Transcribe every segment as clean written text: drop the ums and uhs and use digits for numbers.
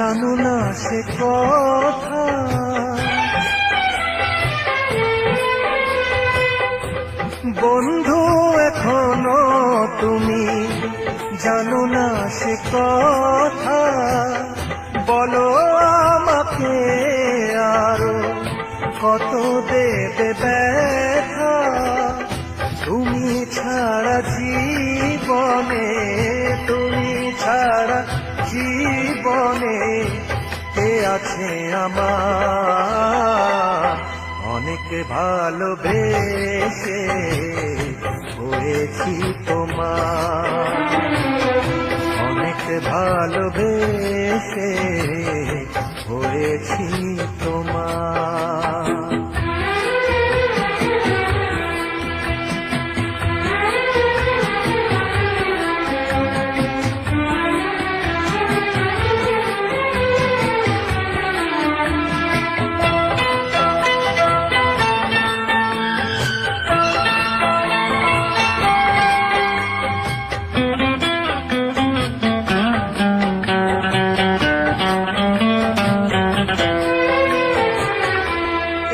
জানো না সে কথা, বন্ধু এখনো তুমি জানো না সে কথা। বলো আমাকে আরো কত দেবে ব্যথা, তুমি ছাড়া জীবনে, তুমি ছাড়া জীবনে কে আছে আমার। অনেক ভালোবেসে হয়েছি তোমার, অনেক ভালোবেসে হয়েছি তোমার।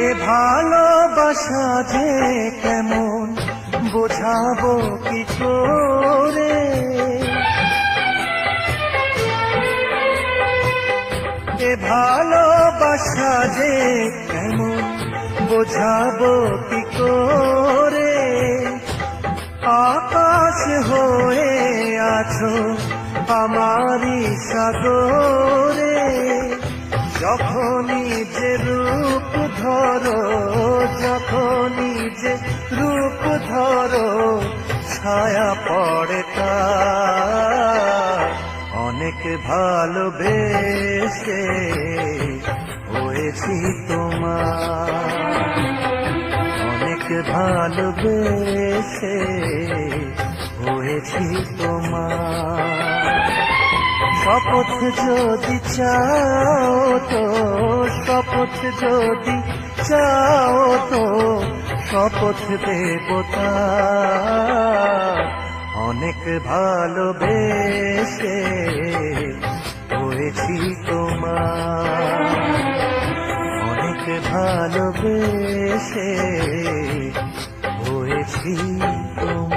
এ ভালোবাসা যে কেমন বোঝাবো কি করে, এ ভালোবাসা যে কেমন বোঝাবো কি করে। আকাশ হয়ে আছো আমারই সাগরে, যখনই যে রূপ ধরো, যখনই যে রূপ ধরো, ছায়া পড়ে তার। অনেক ভালোবেসে হয়েছি তোমার, অনেক ভালোবেসে হয়েছি তোমার। শপথ যদি চাও তো, শপথ যদি চাও তো, শপথ দেবতা। অনেক ভালোবেসে হয়েছি তোমার, অনেক ভালোবেসে হয়েছি তোমার।